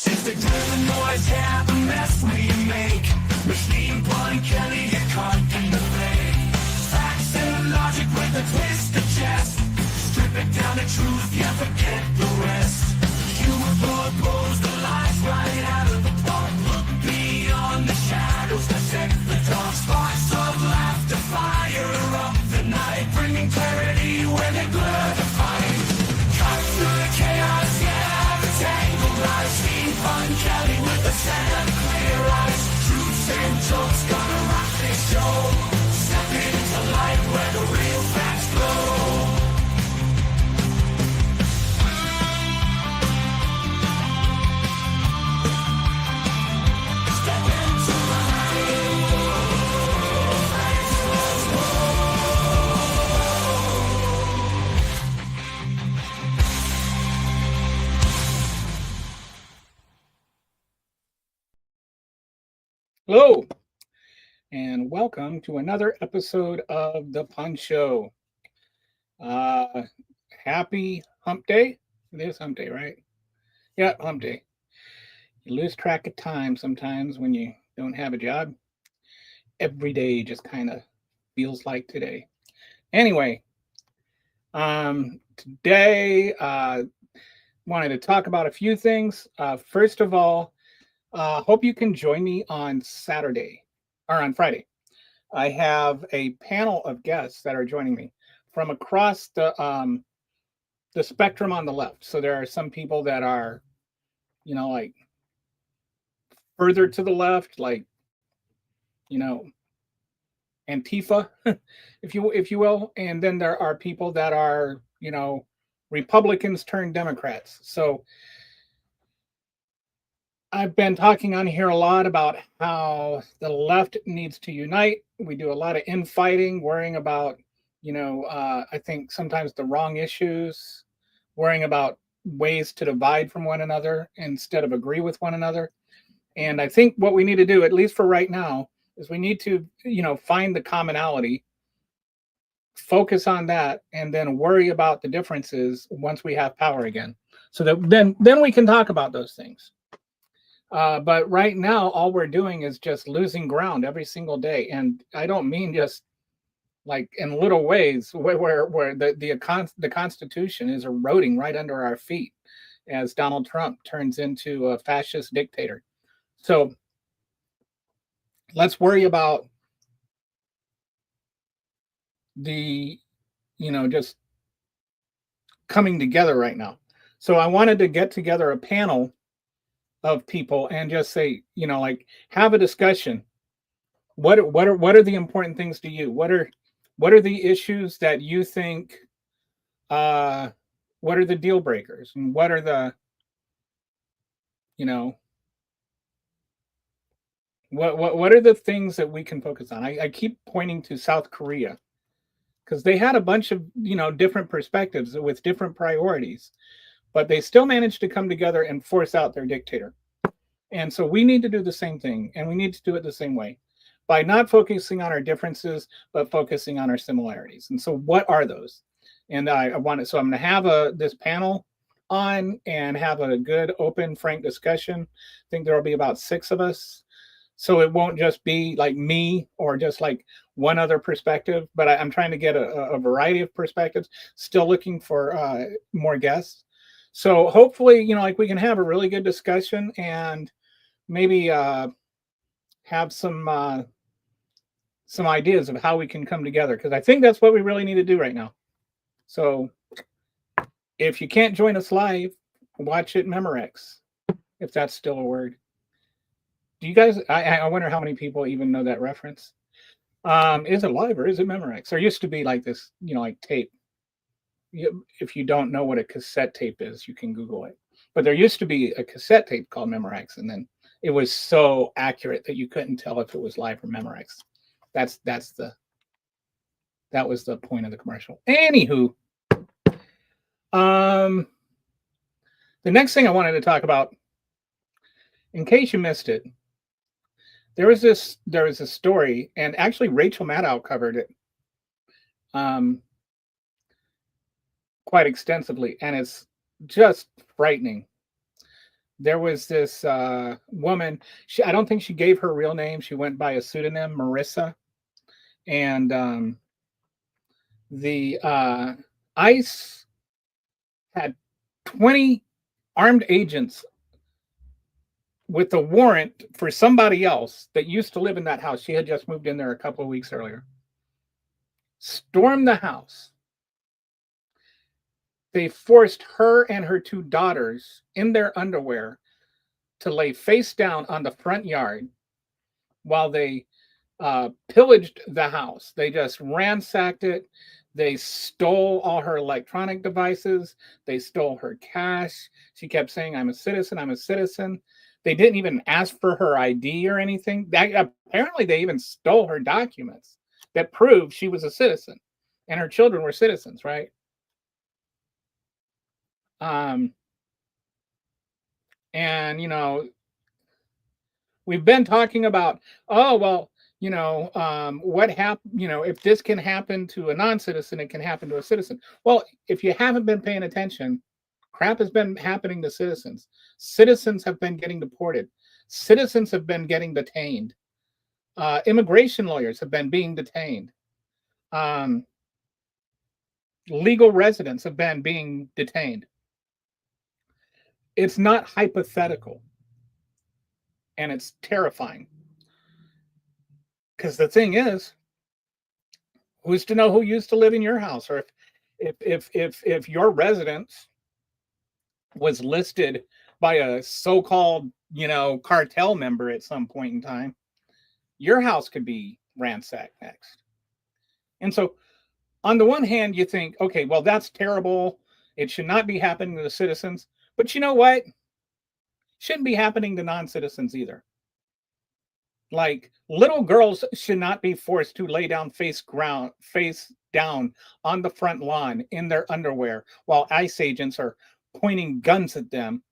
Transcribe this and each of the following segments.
Since the driven noise, yeah, the mess we make. Machine Pun Kelly get caught in the fray. Facts and logic with a twist of chest. Strip it down to truth, yeah, forget the rest. Humor blows the lies right out of the park. Look beyond the shadows, dissect the dark. Sparks of laughter fire up the night, bringing clarity when they blur the fight. Cut through the chaos, yeah, the tangled lies. Fun Kelly with the set of clear eyes. Truths and jokes gonna rock this show. Step into light where the real facts glow. Step into Hello, and welcome to another episode of The Pun Show. Happy Hump Day. It is Hump Day, right? Yeah, Hump Day. You lose track of time sometimes when you don't have a job. Every day just kind of feels like today. Anyway, today wanted to talk about a few things. First of all, hope you can join me on Saturday or on Friday. I have a panel of guests that are joining me from across the spectrum on the left. So there are some people that are, like further to the left, like you know, Antifa, if you will, and then there are people that are, Republicans turned Democrats. So I've been talking on here a lot about how the left needs to unite. We do a lot of infighting, worrying about, I think sometimes the wrong issues, worrying about ways to divide from one another instead of agree with one another. And I think what we need to do, at least for right now, is we need to, find the commonality, focus on that, and then worry about the differences once we have power again. So that then we can talk about those things. But right now, all we're doing is just losing ground every single day, and I don't mean just like in little ways where the Constitution is eroding right under our feet as Donald Trump turns into a fascist dictator. So let's worry about the just coming together right now. So I wanted to get together a panel of people and just say, like have a discussion. What are the important things to you? What are the issues that you think what are the deal breakers, and what are the what are the things that we can focus on? I keep pointing to South Korea because they had a bunch of different perspectives with different priorities, but they still managed to come together and force out their dictator. And so we need to do the same thing, and we need to do it the same way by not focusing on our differences, but focusing on our similarities. And so what are those? And I want it. So I'm going to have this panel on and have a good, open, frank discussion. I think there will be about 6 of us. So it won't just be like me or just like one other perspective, but I'm trying to get a variety of perspectives, still looking for more guests. So hopefully, like we can have a really good discussion and maybe have some ideas of how we can come together, because I think that's what we really need to do right now. So if you can't join us live, watch it Memorex, if that's still a word. Do you guys? I wonder how many people even know that reference. Is it live or is it Memorex? There used to be like this, like tape. If you don't know what a cassette tape is, you can Google it. But there used to be a cassette tape called Memorex, and then it was so accurate that you couldn't tell if it was live or Memorex. That was the point of the commercial. Anywho, the next thing I wanted to talk about, in case you missed it, there was a story, and actually Rachel Maddow covered it quite extensively, and it's just frightening. there was this woman. I don't think she gave her real name. She went by a pseudonym, Marissa. And the ICE had 20 armed agents with a warrant for somebody else that used to live in that house. She had just moved in there a couple of weeks earlier. Stormed the house. They forced her and her two daughters in their underwear to lay face down on the front yard while they pillaged the house. They just ransacked it. They stole all her electronic devices. They stole her cash. She kept saying, I'm a citizen. I'm a citizen. They didn't even ask for her ID or anything. Apparently, they even stole her documents that proved she was a citizen and her children were citizens, right? And, you know, we've been talking about, oh, well, you know, what happened, you know, if this can happen to a non-citizen, it can happen to a citizen. Well, if you haven't been paying attention, crap has been happening to citizens. Citizens have been getting deported. Citizens have been getting detained. Immigration lawyers have been being detained. Legal residents have been being detained. It's not hypothetical. And it's terrifying. Because the thing is, who's to know who used to live in your house? Or if your residence was listed by a so-called, you know, cartel member at some point in time, your house could be ransacked next. And so on the one hand, you think, okay, well, that's terrible. It should not be happening to the citizens. But you know what? Shouldn't be happening to non-citizens either. Like, little girls should not be forced to lay down face down on the front lawn in their underwear while ICE agents are pointing guns at them,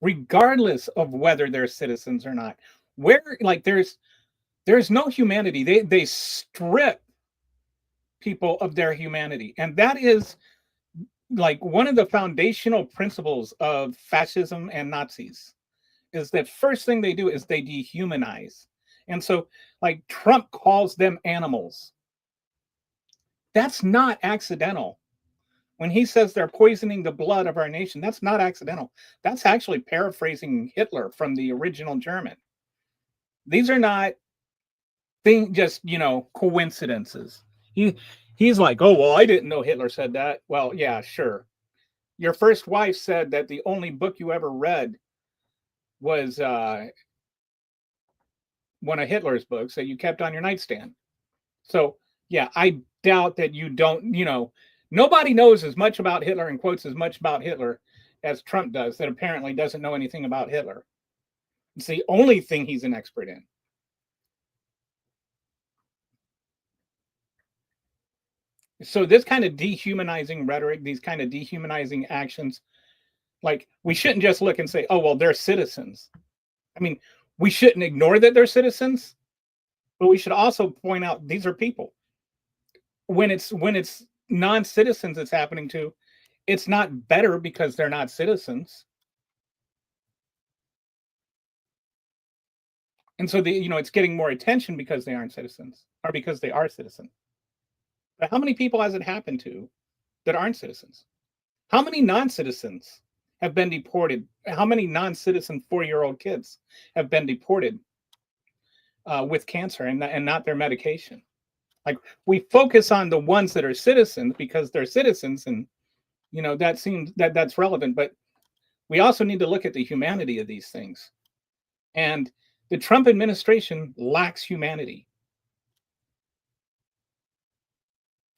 regardless of whether they're citizens or not. Where, like, there's no humanity. They strip people of their humanity, and that is like one of the foundational principles of fascism and Nazis. Is that first thing they do is they dehumanize. And so, like, Trump calls them animals. That's not accidental. When he says they're poisoning the blood of our nation, that's not accidental. That's actually paraphrasing Hitler from the original German. These are not just, you know, coincidences. He's like, oh, well, I didn't know Hitler said that. Well, yeah, sure. Your first wife said that the only book you ever read was one of Hitler's books that you kept on your nightstand. So, yeah, I doubt that you don't, you know, nobody knows as much about Hitler and quotes as much about Hitler as Trump does, that apparently doesn't know anything about Hitler. It's the only thing he's an expert in. So this kind of dehumanizing rhetoric, these kind of dehumanizing actions, like, we shouldn't just look and say, oh, well, they're citizens. I mean, we shouldn't ignore that they're citizens, but we should also point out these are people. When it's non-citizens it's happening to, it's not better because they're not citizens. And so you know, it's getting more attention because they aren't citizens, or because they are citizens. But how many people has it happened to that aren't citizens? How many non-citizens have been deported? How many non-citizen 4-year-old kids have been deported with cancer and not their medication? Like, we focus on the ones that are citizens because they're citizens, and you know, that seems that's relevant. But we also need to look at the humanity of these things. And the Trump administration lacks humanity,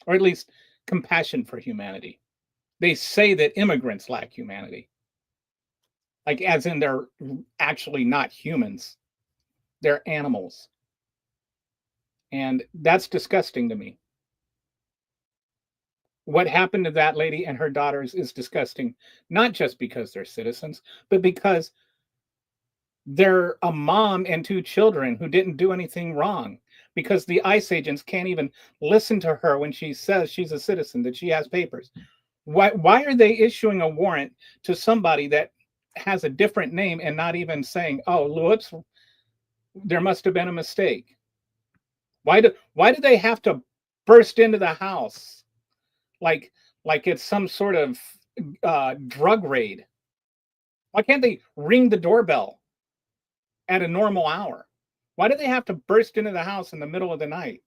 or at least compassion for humanity. They say that immigrants lack humanity. Like, as in they're actually not humans. They're animals. And that's disgusting to me. What happened to that lady and her daughters is disgusting, not just because they're citizens, but because they're a mom and 2 children who didn't do anything wrong. Because the ICE agents can't even listen to her when she says she's a citizen, that she has papers. Why are they issuing a warrant to somebody that has a different name and not even saying, oh, whoops, there must have been a mistake? Why do they have to burst into the house like it's some sort of drug raid? Why can't they ring the doorbell at a normal hour? Why do they have to burst into the house in the middle of the night,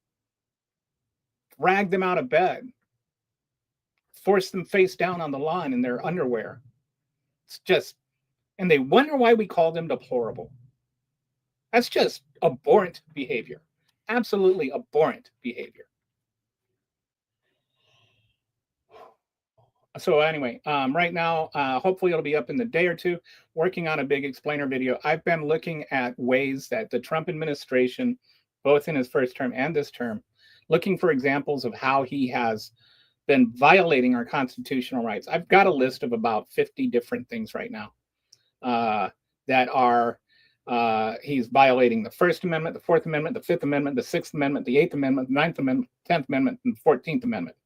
drag them out of bed, force them face down on the lawn in their underwear? It's just, and they wonder why we call them deplorable. That's just abhorrent behavior. Absolutely abhorrent behavior. So anyway, right now, hopefully it'll be up in the day or two, working on a big explainer video. I've been looking at ways that the Trump administration, both in his first term and this term, looking for examples of how he has been violating our constitutional rights. I've got a list of about 50 different things right now that are, he's violating the First Amendment, the Fourth Amendment, the Fifth Amendment, the Sixth Amendment, the Eighth Amendment, the Ninth Amendment, 10th Amendment, and the 14th Amendment.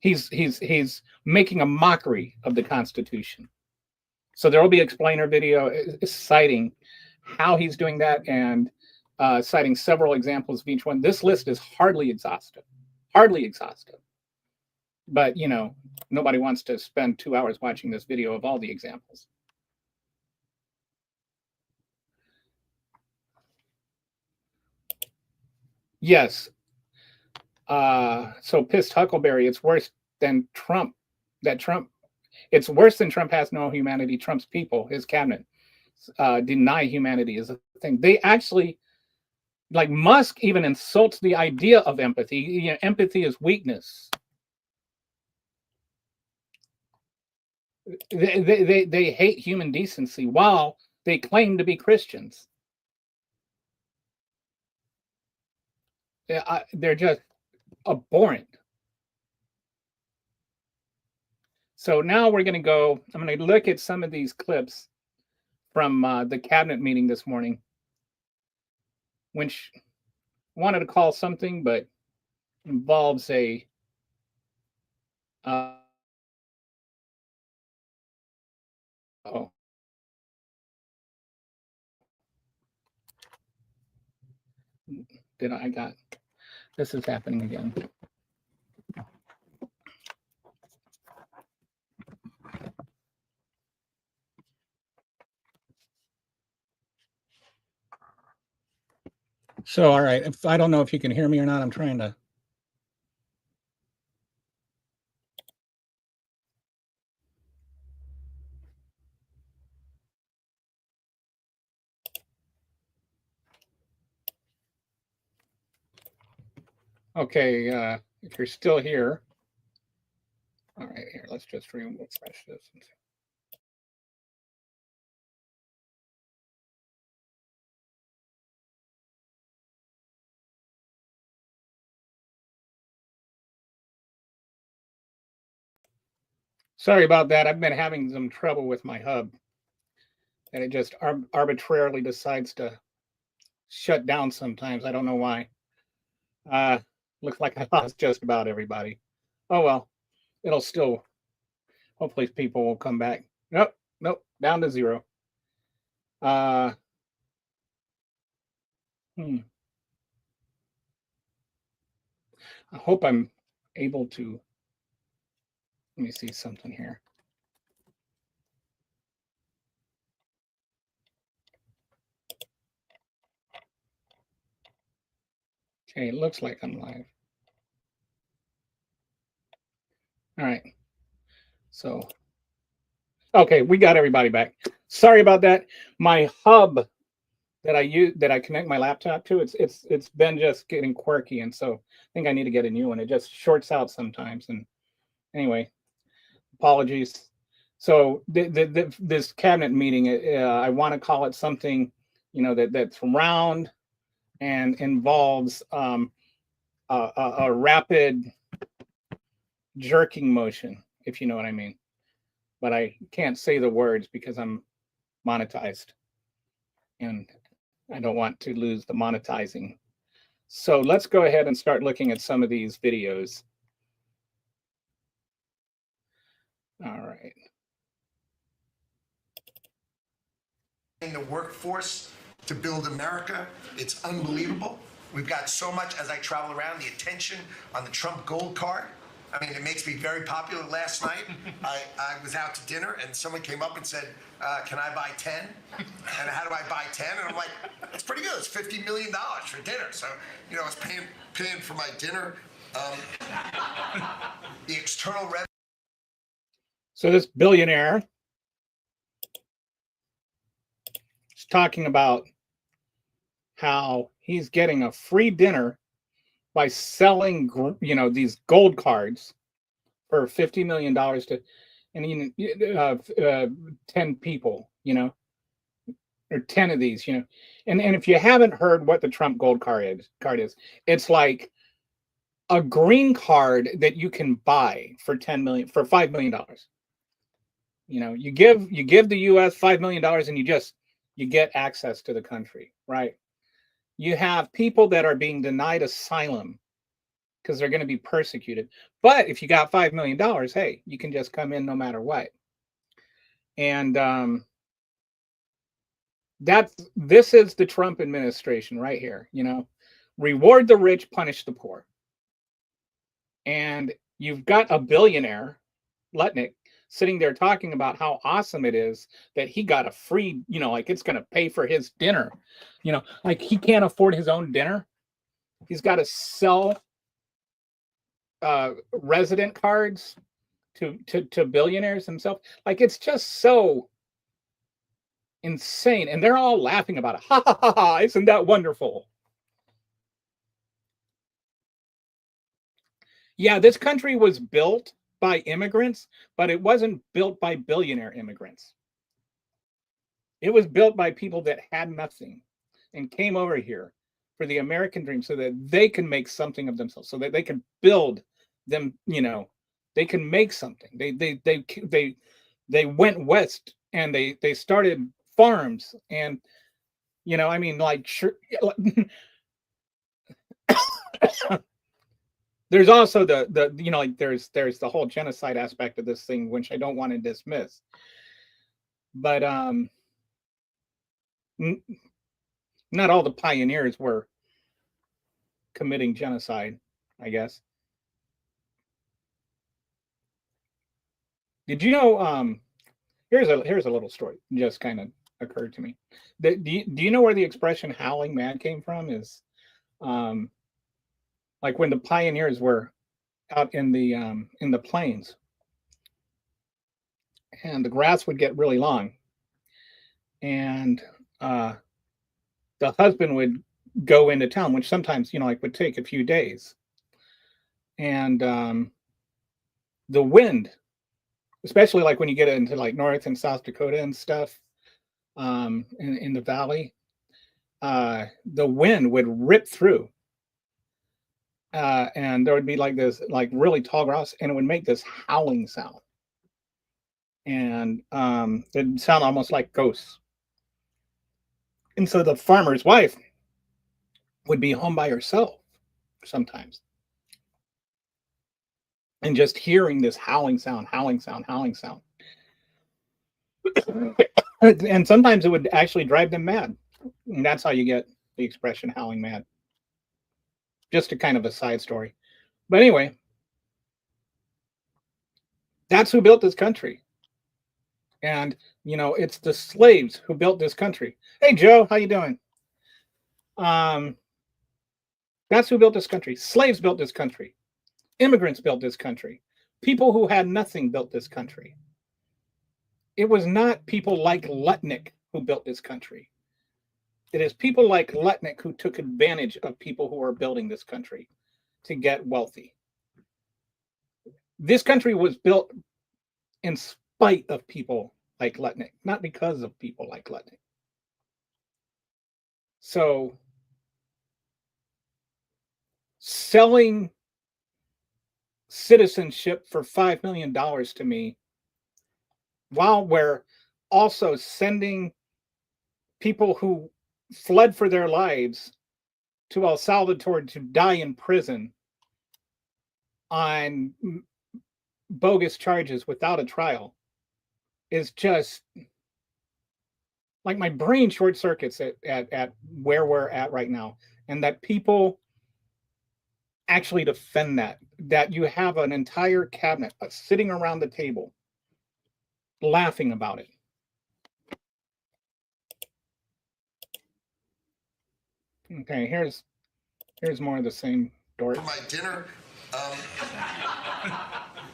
He's making a mockery of the Constitution. So there will be an explainer video citing how he's doing that and citing several examples of each one. This list is hardly exhaustive. But, you know, nobody wants to spend 2 hours watching this video of all the examples. Yes. So pissed Huckleberry, it's worse than Trump. It's worse than Trump has no humanity. Trump's people, his cabinet, deny humanity is a thing. They actually, like Musk even insults the idea of empathy. You know, empathy is weakness. They hate human decency while they claim to be Christians. They're just abhorrent. So now we're going to go, I'm going to look at some of these clips from the cabinet meeting this morning, which wanted to call something, but involves a oh. This is happening again. So, all right, I don't know if you can hear me or not. I'm trying to. Okay, if you're still here. All right, here, let's just refresh this. Sorry about that. I've been having some trouble with my hub, and it just arbitrarily decides to shut down sometimes. I don't know why. Looks like I lost just about everybody. Oh well, it'll still. Hopefully, people will come back. Nope, down to 0. I hope I'm able to. Let me see something here. Okay, it looks like I'm live. All right. So, okay, we got everybody back. Sorry about that. My hub that I use, that I connect my laptop to, it's been just getting quirky, and so I think I need to get a new one. It just shorts out sometimes. And anyway, apologies. So this cabinet meeting, I want to call it something, you know, that's round and involves a rapid jerking motion, if you know what I mean. But I can't say the words because I'm monetized, and I don't want to lose the monetizing. So let's go ahead and start looking at some of these videos. All right. In the workforce to build America, it's unbelievable. We've got so much, as I travel around, the attention on the Trump Gold Card. I mean, it makes me very popular. Last night, I was out to dinner and someone came up and said, can I buy 10? And how do I buy 10? And I'm like, that's pretty good. It's $50 million for dinner. So, you know, I was paying for my dinner. The external revenue. So this billionaire is talking about how he's getting a free dinner by selling, you know, these gold cards for $50 million to, and 10 people, you know, or 10 of these, you know. And if you haven't heard what the Trump gold card is, it's like a green card that you can buy for $5 million. You know, you give the US $5 million and you get access to the country, right? You have people that are being denied asylum because they're going to be persecuted. But if you got $5 million, hey, you can just come in no matter what. And this is the Trump administration right here, you know, reward the rich, punish the poor. And you've got a billionaire, Lutnick, sitting there talking about how awesome it is that he got a free, you know, like it's going to pay for his dinner. You know, like he can't afford his own dinner. He's got to sell resident cards to billionaires himself. Like it's just so insane. And they're all laughing about it. Ha ha ha ha. Isn't that wonderful? Yeah, this country was built by immigrants, but it wasn't built by billionaire immigrants. It was built by people that had nothing and came over here for the American dream so that they can make something of themselves, so that they can build them, you know, they can make something. They went west and they started farms, and you know, I mean, like sure, there's also the you know, like there's the whole genocide aspect of this thing, which I don't want to dismiss. But not all the pioneers were committing genocide, I guess. Did you know here's a little story just kind of occurred to me. Do you know where the expression howling mad came from? Is like when the pioneers were out in the plains and the grass would get really long, and the husband would go into town, which sometimes, you know, like would take a few days, and the wind, especially like when you get into like North and South Dakota and stuff, in the valley, the wind would rip through, and there would be like this like really tall grass, and it would make this howling sound, and it'd sound almost like ghosts. And so the farmer's wife would be home by herself sometimes, and just hearing this howling sound, howling sound, howling sound. And sometimes it would actually drive them mad. And that's how you get the expression howling mad. Just a kind of a side story. But anyway, that's who built this country. And, you know, it's the slaves who built this country. Hey, Joe, how you doing? That's who built this country. Slaves built this country. Immigrants built this country. People who had nothing built this country. It was not people like Lutnick who built this country. It is people like Lutnick who took advantage of people who are building this country to get wealthy. This country was built in spite of people like Lutnick, not because of people like Lutnick. So selling citizenship for $5 million to me, while we're also sending people who fled for their lives to El Salvador to die in prison on bogus charges without a trial is just like my brain short circuits at where we're at right now. And that people actually defend that you have an entire cabinet sitting around the table laughing about it. Okay, here's more of the same For dorks. my dinner,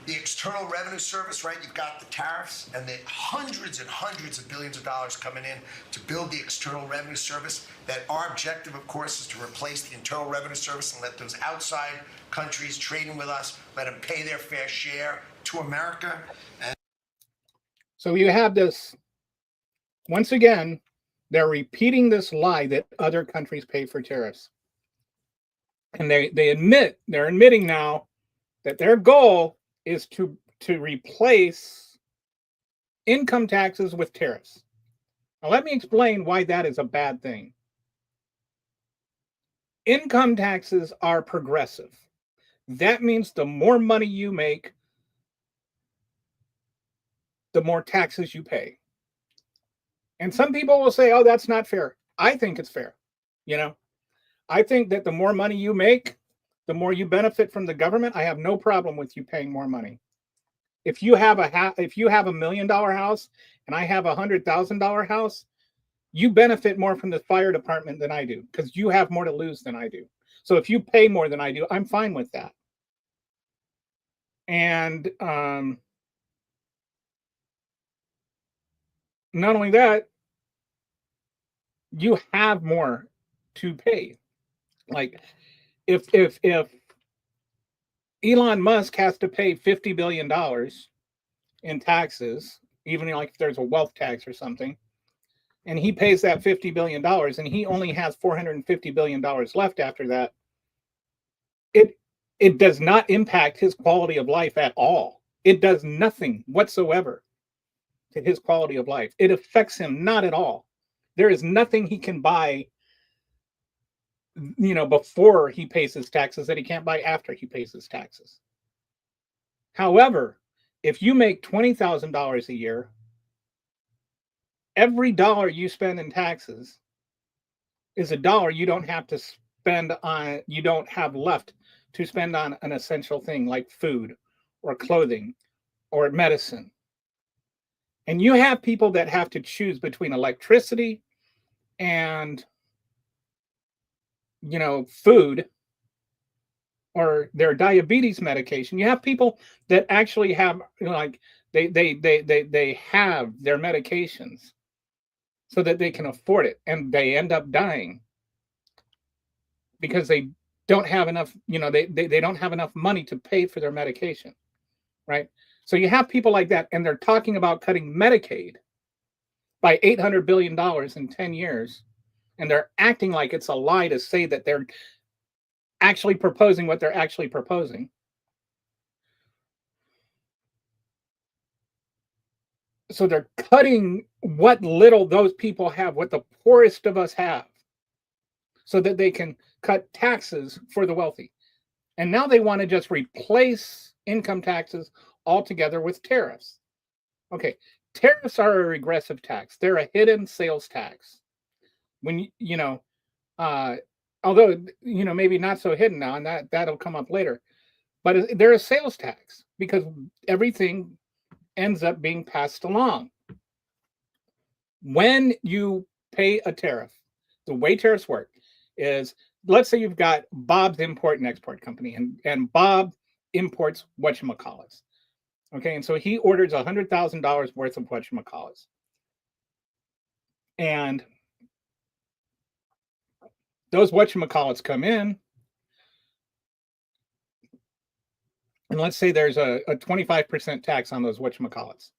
the External Revenue Service, right? You've got the tariffs and the hundreds and hundreds of billions of dollars coming in to build the External Revenue Service. That our objective, of course, is to replace the Internal Revenue Service and let those outside countries trading with us, let them pay their fair share to America. And So you have this, once again, they're repeating this lie that other countries pay for tariffs. And they're admitting now that their goal is to replace income taxes with tariffs. Now let me explain why that is a bad thing. Income taxes are progressive. That means the more money you make, the more taxes you pay. And some people will say, oh, that's not fair. I think it's fair. You know, I think that the more money you make, the more you benefit from the government. I have no problem with you paying more money. If you have if you have $1 million house and I have $100,000 house, you benefit more from the fire department than I do because you have more to lose than I do. So if you pay more than I do, I'm fine with that. And not only that, you have more to pay. Like if Elon Musk has to pay $50 billion in taxes, even like if there's a wealth tax or something, and he pays that $50 billion and he only has $450 billion left after that, it does not impact his quality of life at all. It does nothing whatsoever to his quality of life. It affects him not at all. There is nothing he can buy, you know, before he pays his taxes that he can't buy after he pays his taxes. However, if you make $20,000 a year, every dollar you spend in taxes is a dollar you don't have to spend on, you don't have left to spend on an essential thing like food or clothing or medicine. And you have people that have to choose between electricity and, you know, food or their diabetes medication. You have people that actually have, you know, like they have their medications so that they can afford it, and they end up dying because they don't have enough, you know, they don't have enough money to pay for their medication, right? So you have people like that, and they're talking about cutting Medicaid by $800 billion in 10 years, and they're acting like it's a lie to say that they're actually proposing what they're actually proposing. So they're cutting what little those people have, what the poorest of us have, so that they can cut taxes for the wealthy. And now they want to just replace income taxes altogether with tariffs. Okay, tariffs are a regressive tax. They're a hidden sales tax. When you know, although, you know, maybe not so hidden now, and that'll come up later, but they're a sales tax because everything ends up being passed along. When you pay a tariff, the way tariffs work is, let's say you've got Bob's Import and Export Company, and Bob imports whatchamacallits. Okay, and so he orders $100,000 worth of whatchamacallits. And those whatchamacallits come in, and let's say there's a 25% tax on those whatchamacallits.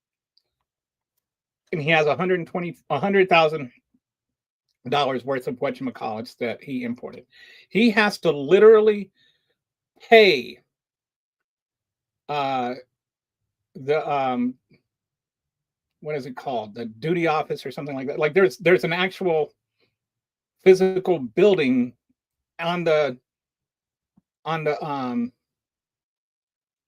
And he has $100,000 worth of whatchamacallits that he imported. He has to literally pay the what is it called? The duty office or something like that. Like there's an actual physical building on the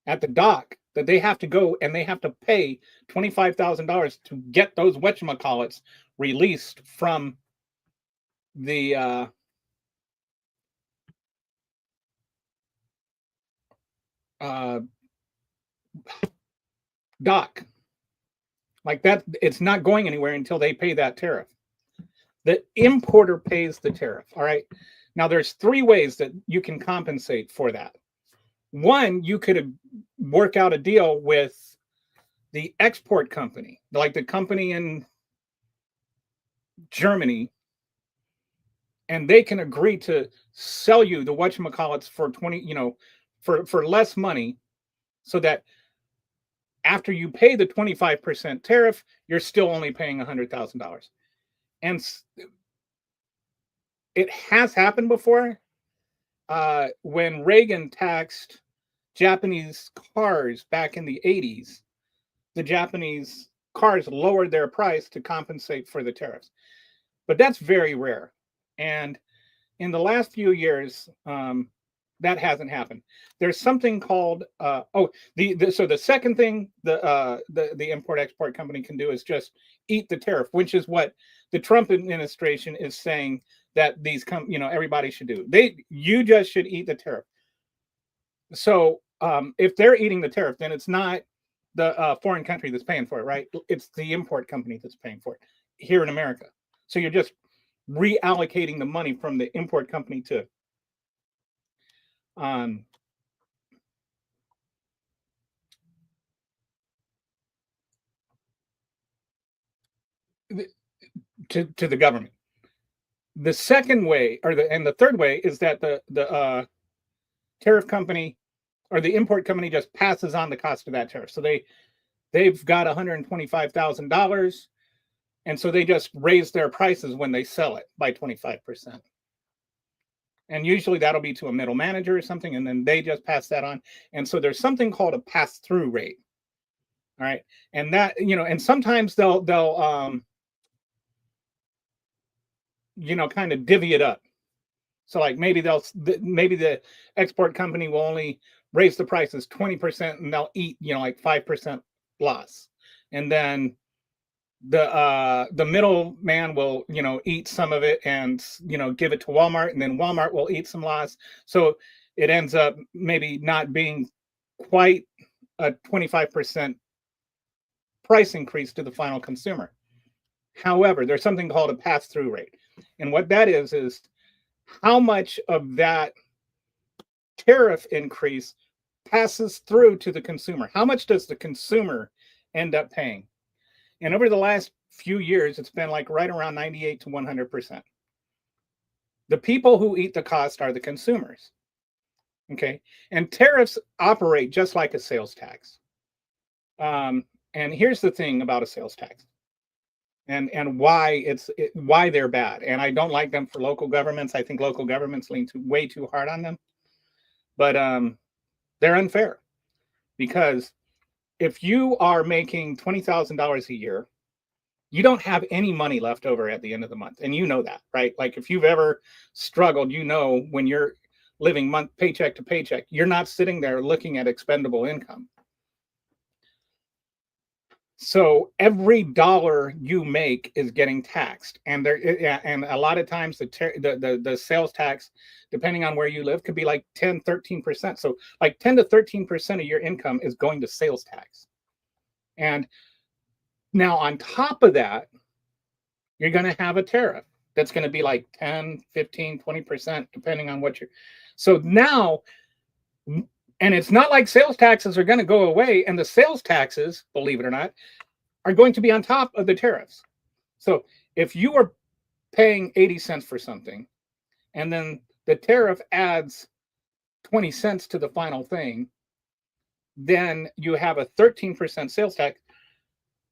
at the dock that they have to go and they have to pay $25,000 to get those whatchamacallits released from the dock. Like that, it's not going anywhere until they pay that tariff. The importer pays the tariff. All right. Now there's three ways that you can compensate for that. One, you could work out a deal with the export company, like the company in Germany, and they can agree to sell you the whatchamacallits for 20, for less money, so that after you pay the 25% tariff, you're still only paying $100,000. And it has happened before. When Reagan taxed Japanese cars back in the 80s, the Japanese cars lowered their price to compensate for the tariffs. But that's very rare. And in the last few years, that hasn't happened. There's something called so the second thing the import-export company can do is just eat the tariff, which is what the Trump administration is saying that everybody should do. You just should eat the tariff. So if they're eating the tariff, then it's not the foreign country that's paying for it, right? It's the import company that's paying for it here in America. So you're just reallocating the money from the import company to to the government. The second way, and the third way, is that the tariff company or the import company just passes on the cost of that tariff. So they've got $125,000, and so they just raise their prices when they sell it by 25%. And usually that'll be to a middle manager or something, and then they just pass that on. And so there's something called a pass-through rate. All right, and that and sometimes they'll kind of divvy it up. So like maybe the export company will only raise the prices 20%, and they'll eat like 5% loss, and then the middleman will eat some of it and give it to Walmart, and then Walmart will eat some loss. So it ends up maybe not being quite a 25% price increase to the final consumer. However, there's something called a pass-through rate, and what that is how much of that tariff increase passes through to the consumer. How much does the consumer end up paying? And over the last few years, it's been like right around 98 to 100%. The people who eat the cost are the consumers. Okay. And tariffs operate just like a sales tax. And here's the thing about a sales tax and why why they're bad. And I don't like them for local governments. I think local governments lean way too hard on them. But they're unfair, because if you are making $20,000 a year, you don't have any money left over at the end of the month. And you know that, right? Like if you've ever struggled, when you're living paycheck to paycheck, you're not sitting there looking at expendable income. So every dollar you make is getting taxed, and a lot of times the sales tax, depending on where you live, could be like 10-13%. So like 10 to 13% of your income is going to sales tax. And now on top of that, you're going to have a tariff that's going to be like 10, 15, 20%, depending on what you're. So now, and it's not like sales taxes are going to go away, and the sales taxes, believe it or not, are going to be on top of the tariffs. So if you are paying 80 cents for something, and then the tariff adds 20 cents to the final thing, then you have a 13% sales tax,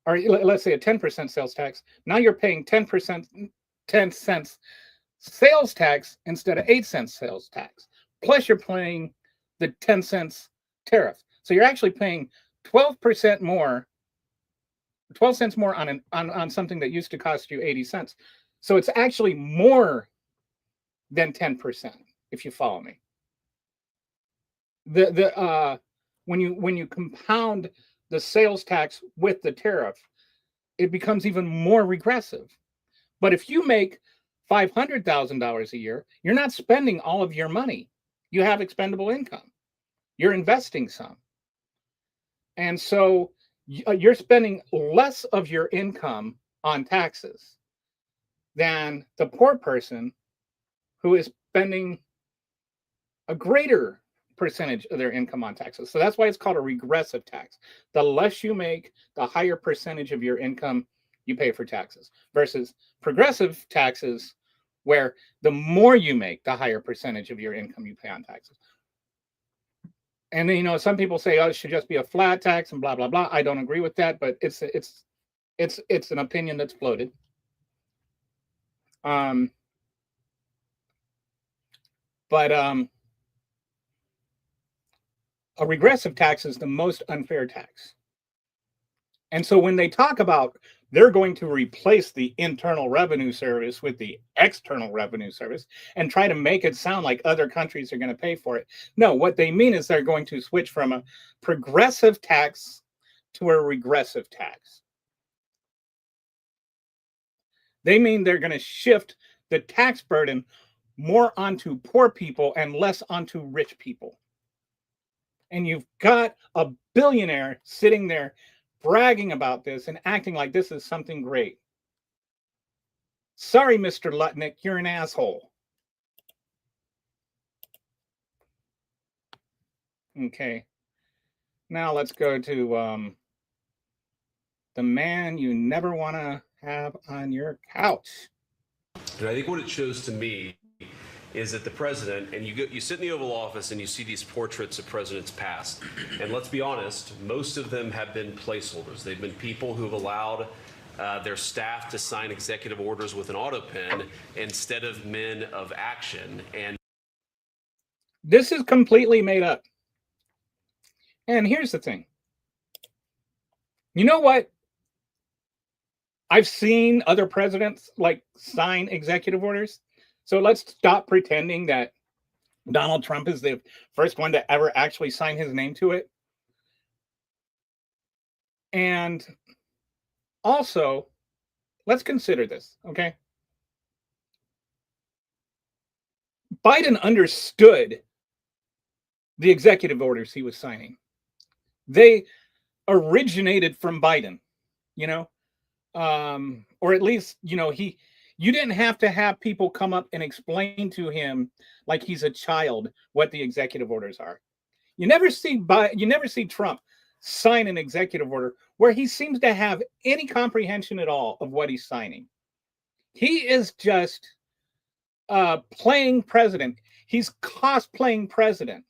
or let's say a 10% sales tax. Now you're paying 10 cents sales tax instead of 8 cents sales tax. Plus you're paying the 10 cents tariff. So you're actually paying 12 cents more on something that used to cost you 80 cents. So it's actually more than 10%, if you follow me. when you compound the sales tax with the tariff, it becomes even more regressive. But if you make $500,000 a year, you're not spending all of your money. You have expendable income. You're investing some. And so you're spending less of your income on taxes than the poor person who is spending a greater percentage of their income on taxes. So that's why it's called a regressive tax. The less you make, the higher percentage of your income you pay for taxes, versus progressive taxes, where the more you make, the higher percentage of your income you pay on taxes. And then, you know, some people say, oh, it should just be a flat tax and blah, blah, blah. I don't agree with that, but it's an opinion that's floated. But a regressive tax is the most unfair tax. And so when they talk about they're going to replace the Internal Revenue Service with the External Revenue Service and try to make it sound like other countries are going to pay for it. No, what they mean is they're going to switch from a progressive tax to a regressive tax. They mean they're going to shift the tax burden more onto poor people and less onto rich people. And you've got a billionaire sitting there bragging about this and acting like this is something great. Sorry, Mr. Lutnick, you're an asshole. Okay. Now let's go to the man you never want to have on your couch. And I think what it shows to me is that the president, and you sit in the Oval Office and you see these portraits of presidents past, and let's be honest, most of them have been placeholders. They've been people who've allowed their staff to sign executive orders with an auto pen instead of men of action. And this is completely made up. And here's the thing. You know what? I've seen other presidents like sign executive orders. So let's stop pretending that Donald Trump is the first one to ever actually sign his name to it. And also, let's consider this, okay? Biden understood the executive orders he was signing. They originated from Biden, you know, or at least, you know, you didn't have to have people come up and explain to him like he's a child what the executive orders are. You never see Trump sign an executive order where he seems to have any comprehension at all of what he's signing. He is just playing president. He's cosplaying president.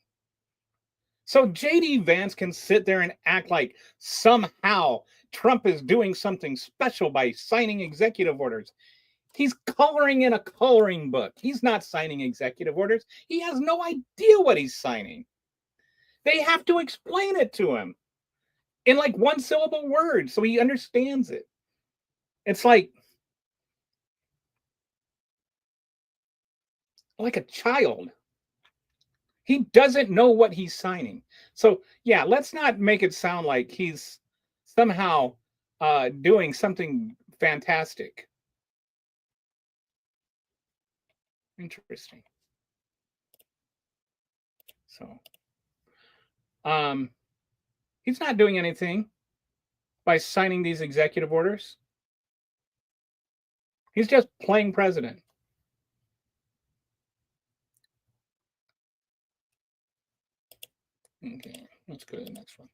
So J.D. Vance can sit there and act like somehow Trump is doing something special by signing executive orders. He's coloring in a coloring book. He's not signing executive orders. He has no idea what he's signing. They have to explain it to him in like one syllable words so he understands it. It's like a child. He doesn't know what he's signing. So yeah, let's not make it sound like he's somehow doing something fantastic. Interesting. So, he's not doing anything by signing these executive orders. He's just playing president. Okay, let's go to the next one.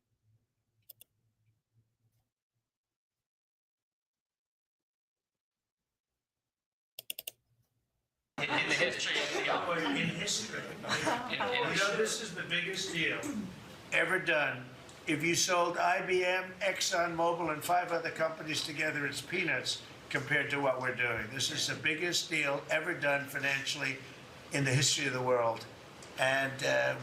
In history, this is the biggest deal ever done. If you sold IBM, ExxonMobil, and 5 other companies together, it's peanuts compared to what we're doing. This is the biggest deal ever done financially in the history of the world. And I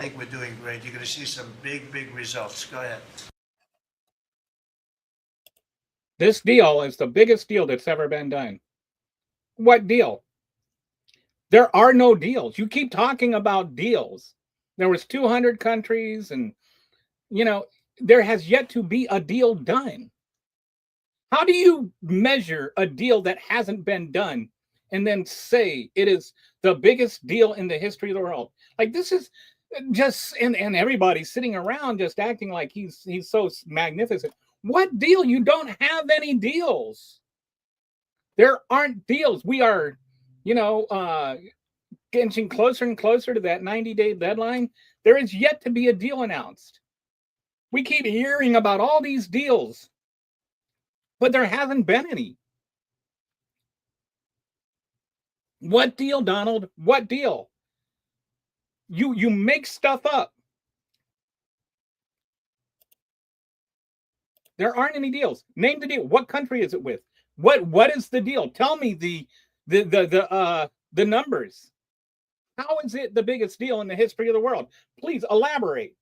think we're doing great. You're going to see some big, big results. Go ahead. This deal is the biggest deal that's ever been done. What deal? There are no deals. You keep talking about deals. There was 200 countries and you know, there has yet to be a deal done. How do you measure a deal that hasn't been done and then say it is the biggest deal in the history of the world? Like, this is just, and everybody's sitting around just acting like he's so magnificent. What deal? You don't have any deals. There aren't deals. We are, you know, getting closer and closer to that 90-day deadline. There is yet to be a deal announced. We keep hearing about all these deals, but there hasn't been any. What deal, Donald? What deal? You make stuff up. There aren't any deals. Name the deal. What country is it with? What is the deal? Tell me the numbers. How is it the biggest deal in the history of the world? Please elaborate.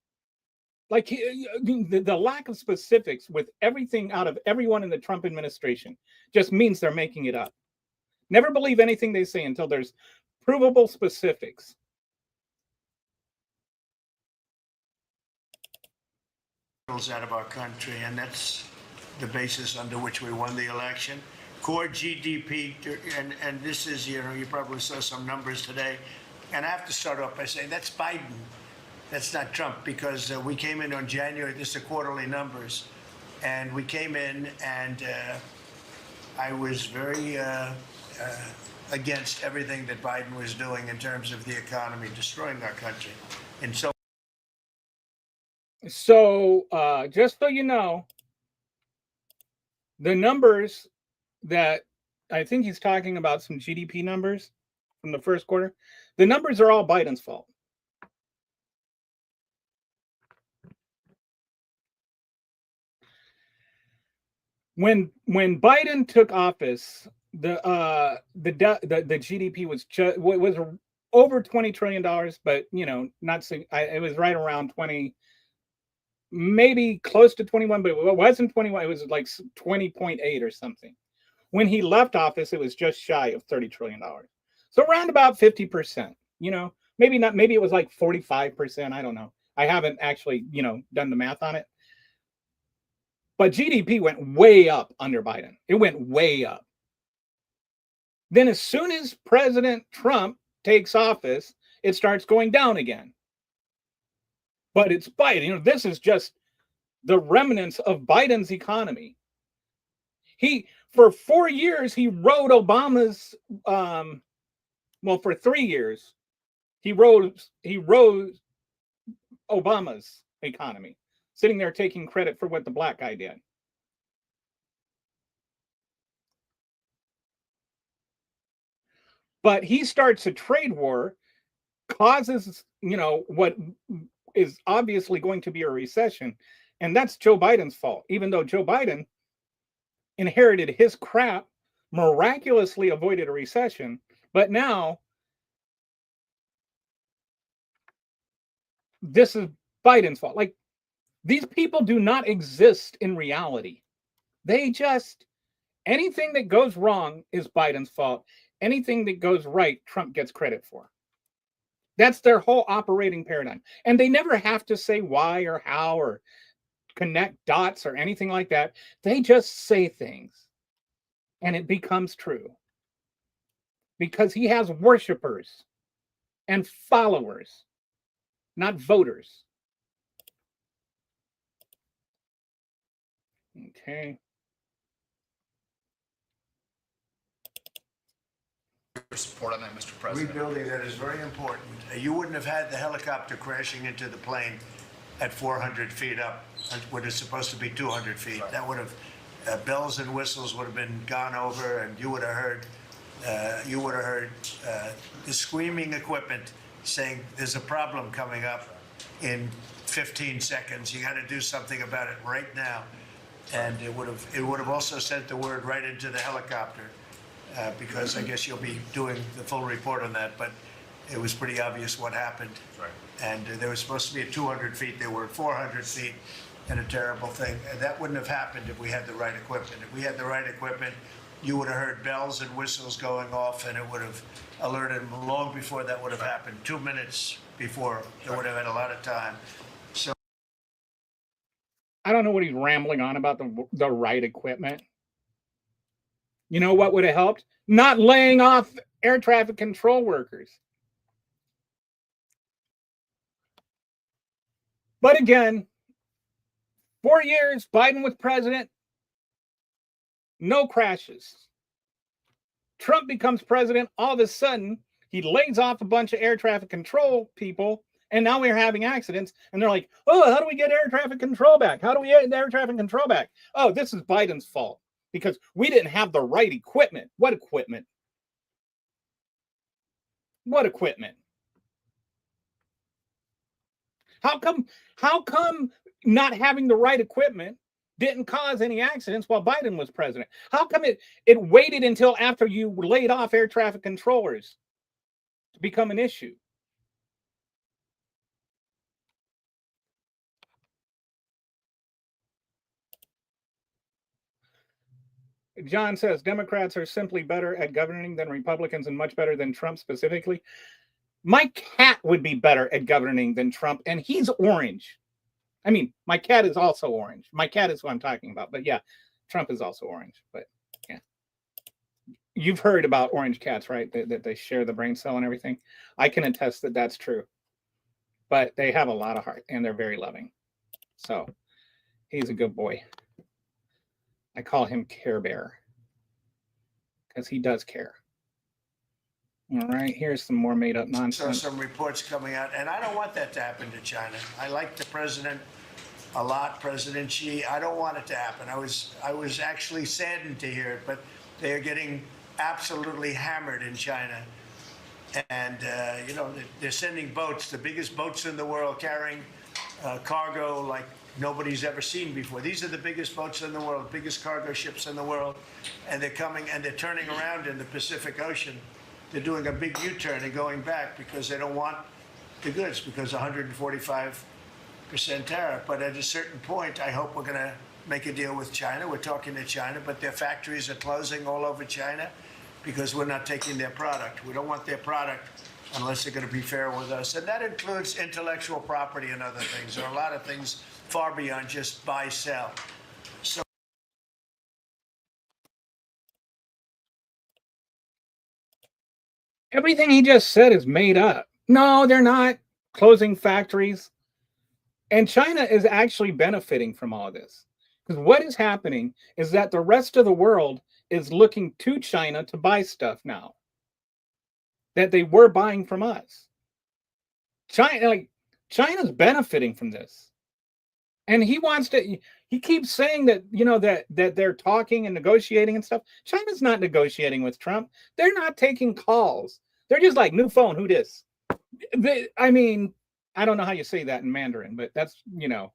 Like, the lack of specifics with everything out of everyone in the Trump administration just means they're making it up. Never believe anything they say until there's provable specifics. Out of our country, and that's the basis under which we won the election. Core GDP, and this is, you know, you probably saw some numbers today, and I have to start off by saying that's Biden. That's not Trump, because we came in on January, this is the quarterly numbers, and we came in and I was very against everything that Biden was doing in terms of the economy, destroying our country. And so just so you know, the numbers that I think he's talking about, some GDP numbers from the first quarter, the numbers are all Biden's fault. When Biden took office, the GDP was over $20 trillion, but, you know, not so, it was right around 20, maybe close to 21, but it wasn't 21. It was like 20.8 or something. When he left office, it was just shy of $30 trillion. So around about 50%, you know, maybe not, maybe it was like 45%. I don't know. I haven't actually, you know, done the math on it. But GDP went way up under Biden. It went way up. Then as soon as President Trump takes office, it starts going down again. But it's Biden. You know, this is just the remnants of Biden's economy. For 4 years, he rode Obama's, for 3 years, he rode Obama's economy, sitting there taking credit for what the black guy did. But he starts a trade war, causes, you know, what is obviously going to be a recession. And that's Joe Biden's fault, even though Joe Biden inherited his crap, miraculously avoided a recession. But now this is Biden's fault. Like, these people do not exist in reality. They just, anything that goes wrong is Biden's fault. Anything that goes right, Trump gets credit for. That's their whole operating paradigm. And they never have to say why or how or connect dots or anything like that. They just say things and it becomes true. Because he has worshipers and followers, not voters. Okay. Support on that, Mr. President. Rebuilding that is very important. You wouldn't have had the helicopter crashing into the plane at 400 feet up, when it's supposed to be 200 feet. Right. That would have, bells and whistles would have been gone over, and you would have heard the screaming equipment saying, "There's a problem coming up in 15 seconds. You got to do something about it right now." And it would have also sent the word right into the helicopter. Because I guess you'll be doing the full report on that, but it was pretty obvious what happened. Right. And there was supposed to be at 200 feet, they were at 400 feet, and a terrible thing. And that wouldn't have happened if we had the right equipment. If we had the right equipment, you would have heard bells and whistles going off, and it would have alerted them long before that would have happened. 2 minutes before, they would have had a lot of time. I don't know what he's rambling on about the right equipment. You know what would have helped? Not laying off air traffic control workers. But again, 4 years, Biden was president, no crashes. Trump becomes president, all of a sudden, he lays off a bunch of air traffic control people, and now we're having accidents. And they're like, oh, how do we get air traffic control back? How do we get air traffic control back? Oh, this is Biden's fault because we didn't have the right equipment. What equipment? What equipment? How come not having the right equipment didn't cause any accidents while Biden was president? How come it waited until after you laid off air traffic controllers to become an issue? John says Democrats are simply better at governing than Republicans and much better than Trump specifically. My cat would be better at governing than Trump, and he's orange. I mean, my cat is also orange. My cat is who I'm talking about. But yeah, Trump is also orange. But yeah. You've heard about orange cats, right? That they share the brain cell and everything. I can attest that that's true. But they have a lot of heart, and they're very loving. So he's a good boy. I call him Care Bear because he does care. All right, here's some more made up So nonsense. some reports coming out, and I don't want that to happen to China. I like the president a lot, President Xi. I don't want it to happen. I was actually saddened to hear it, but they are getting absolutely hammered in China. And, you know, they're sending boats, the biggest boats in the world, carrying cargo like nobody's ever seen before. These are the biggest boats in the world, biggest cargo ships in the world. And they're coming and they're turning around in the Pacific Ocean. They're doing a big U-turn and going back because they don't want the goods because 145% tariff. But at a certain point, I hope we're going to make a deal with China. We're talking to China, but their factories are closing all over China because we're not taking their product. We don't want their product unless they're going to be fair with us. And that includes intellectual property and other things. There are a lot of things far beyond just buy, sell. So Everything he just said is made up. No, they're not closing factories. And China is actually benefiting from all of this. Because what is happening is that the rest of the world is looking to China to buy stuff now that they were buying from us. China's benefiting from this. And he keeps saying that, you know, that they're talking and negotiating and stuff. China's not negotiating with Trump. They're not taking calls. They're just like, new phone, who dis? I mean, I don't know how you say that in Mandarin, but that's, you know,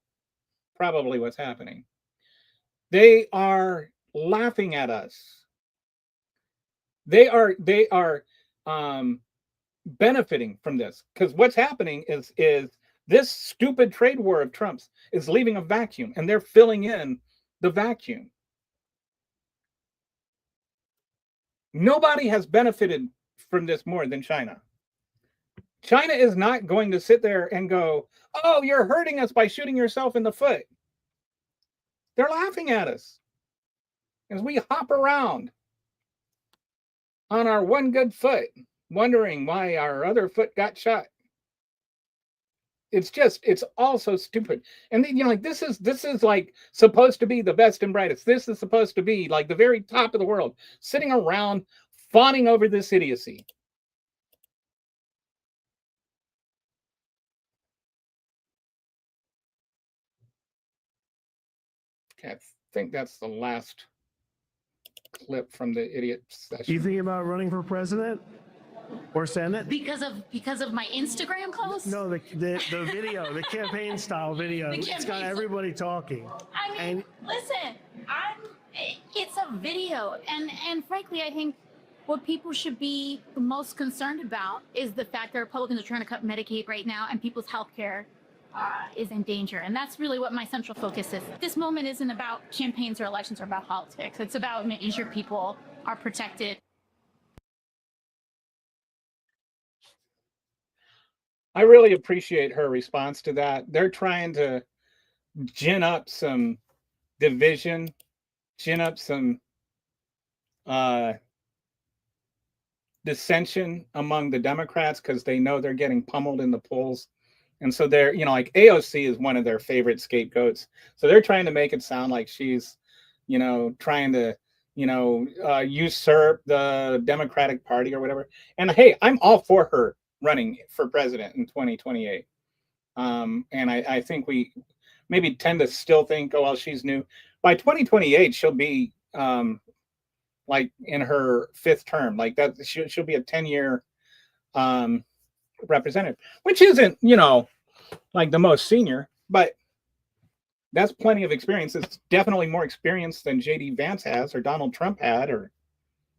probably what's happening. They are laughing at us. They are benefiting from this because what's happening is this stupid trade war of Trump's is leaving a vacuum, and they're filling in the vacuum. Nobody has benefited from this more than China. China is not going to sit there and go, oh, you're hurting us by shooting yourself in the foot. They're laughing at us as we hop around on our one good foot, wondering why our other foot got shot. It's all so stupid. And you know, like this is like supposed to be the best and brightest. This is supposed to be like the very top of the world, sitting around fawning over this idiocy. Okay, I think that's the last clip from the idiot session. You thinking about running for president or senate? Because of my Instagram post? No, the video, the campaign style video. The It's got campaign- everybody talking. I mean, And- listen, it's a video, and frankly, I think what people should be most concerned about is the fact that Republicans are trying to cut Medicaid right now, and people's health care is in danger. And that's really what my central focus is. This moment isn't about campaigns or elections or about politics. It's about making sure people are protected. I really appreciate her response to that. They're trying to gin up some division, gin up some dissension among the Democrats because they know they're getting pummeled in the polls. And so they're, like AOC is one of their favorite scapegoats. So they're trying to make it sound like she's, trying to, usurp the Democratic Party or whatever. And hey, I'm all for her running for president in 2028. And I think we maybe tend to still think, oh, well, she's new. By 2028, she'll be like in her 5th term, like that. She'll be a 10-year representative, which isn't, like the most senior, but that's plenty of experience. It's definitely more experience than J.D. Vance has, or Donald Trump had, or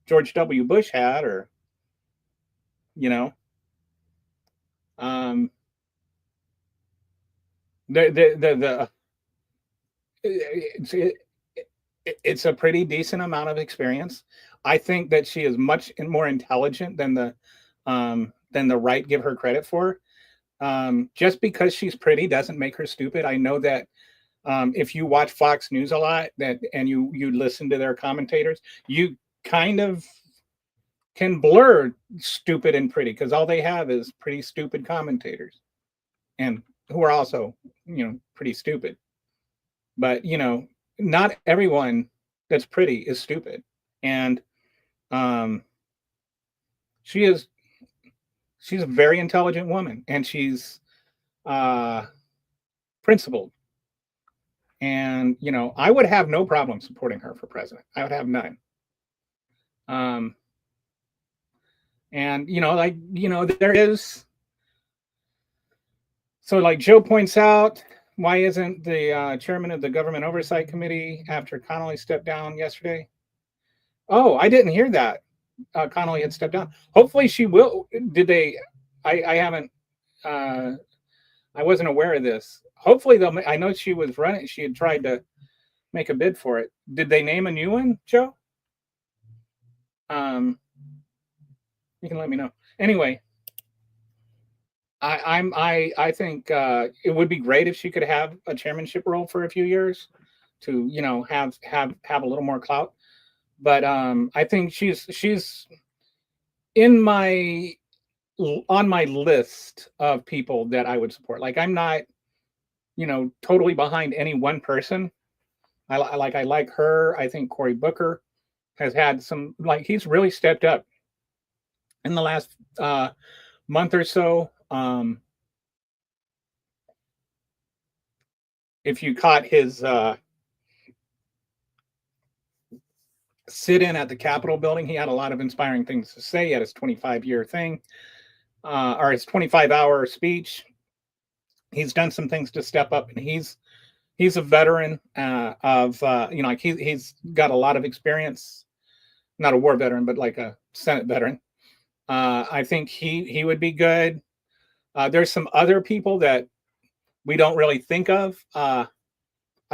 George W. Bush had, or, it's a pretty decent amount of experience. I think that she is much more intelligent than the right give her credit for. Just because she's pretty doesn't make her stupid. I know that if you watch Fox News a lot, and you listen to their commentators, you kind of can blur stupid and pretty, because all they have is pretty stupid commentators, and who are also pretty stupid. But not everyone that's pretty is stupid, and she's a very intelligent woman, and she's principled. And I would have no problem supporting her for president. I would have none. And there is, so like Joe points out, why isn't the chairman of the Government Oversight Committee after Connolly stepped down yesterday? Oh, I didn't hear that. Connolly had stepped down. Hopefully she will. Did they? I haven't. I wasn't aware of this. Hopefully they'll. I know she was running. She had tried to make a bid for it. Did they name a new one, Joe? You can let me know. Anyway, I think it would be great if she could have a chairmanship role for a few years to have a little more clout. But I think she's on my list of people that I would support. Like, I'm not totally behind any one person. I like her. I think Cory Booker has had some, like, he's really stepped up in the last month or so. If you caught his sit-in at the Capitol building, he had a lot of inspiring things to say. He had his 25-year thing, or his 25-hour speech. He's done some things to step up, and he's a veteran of like he's got a lot of experience. Not a war veteran, but like a Senate veteran. I think he would be good. There's some other people that we don't really think of. I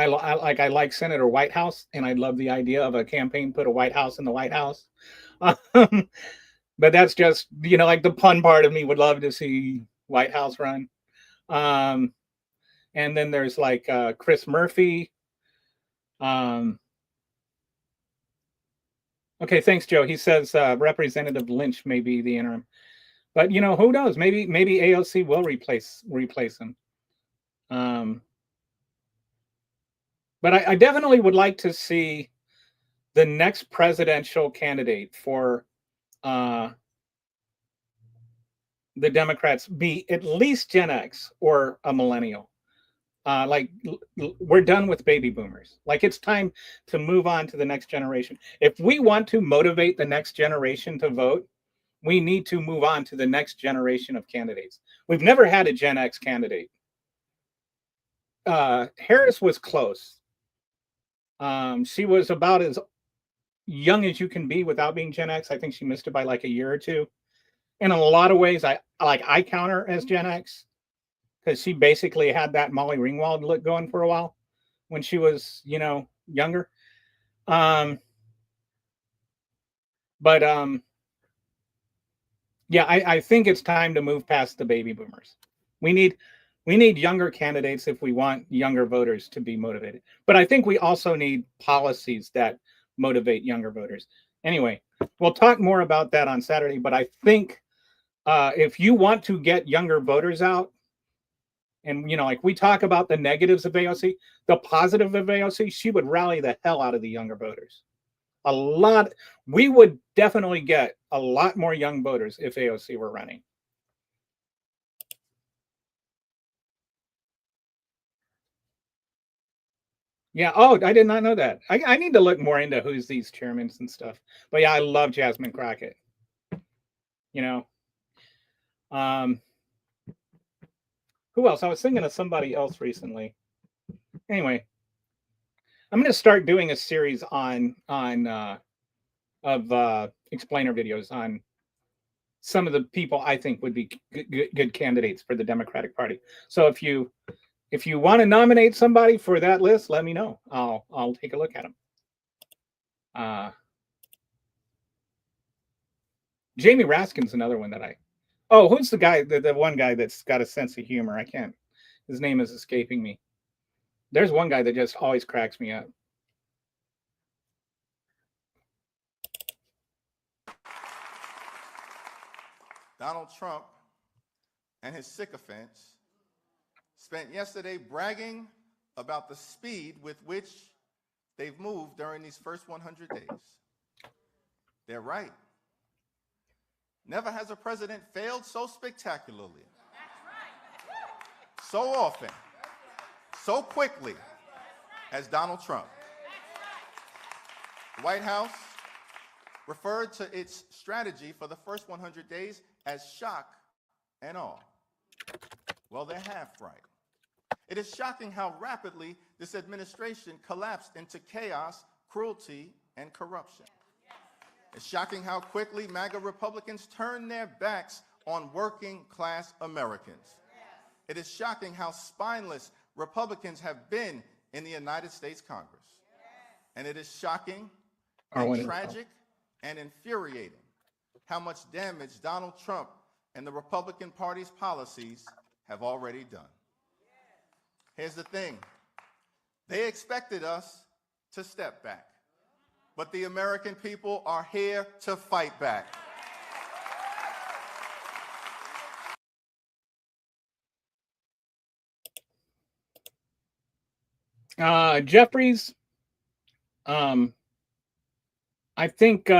like Senator Whitehouse, and I love the idea of a campaign put a White House in the White House. But that's just like the pun part of me would love to see White House run. And then there's like Chris Murphy. Okay, thanks, Joe. He says Representative Lynch may be the interim, but who knows? Maybe AOC will replace him. But I definitely would like to see the next presidential candidate for the Democrats be at least Gen X or a millennial. Like, we're done with baby boomers. Like, it's time to move on to the next generation. If we want to motivate the next generation to vote, we need to move on to the next generation of candidates. We've never had a Gen X candidate. Harris was close. She was about as young as you can be without being Gen X. I think she missed it by like a year or two. And in a lot of ways, I count her as Gen X, because she basically had that Molly Ringwald look going for a while when she was, younger. Yeah, I think it's time to move past the baby boomers. We need We need younger candidates if we want younger voters to be motivated. But I think we also need policies that motivate younger voters. Anyway, we'll talk more about that on Saturday. But I think if you want to get younger voters out, and like we talk about the negatives of AOC, the positive of AOC, she would rally the hell out of the younger voters. A lot. We would definitely get a lot more young voters if AOC were running. Yeah. Oh, I did not know that. I need to look more into who's these chairmen and stuff. But yeah, I love Jasmine Crockett. Who else? I was thinking of somebody else recently. Anyway, I'm going to start doing a series of explainer videos on some of the people I think would be good candidates for the Democratic Party. So if you want to nominate somebody for that list, let me know. I'll take a look at them. Jamie Raskin's another one that who's the guy, the one guy that's got a sense of humor? His name is escaping me. There's one guy that just always cracks me up. Donald Trump and his sycophants spent yesterday bragging about the speed with which they've moved during these first 100 days. They're right. Never has a president failed so spectacularly, so often, so quickly as Donald Trump. The White House referred to its strategy for the first 100 days as shock and awe. Well, they're half right. It is shocking how rapidly this administration collapsed into chaos, cruelty, and corruption. It's shocking how quickly MAGA Republicans turned their backs on working class Americans. It is shocking how spineless Republicans have been in the United States Congress. And it is shocking and tragic and infuriating how much damage Donald Trump and the Republican Party's policies have already done. Here's the thing. They expected us to step back, but the American people are here to fight back. Jeffries, I think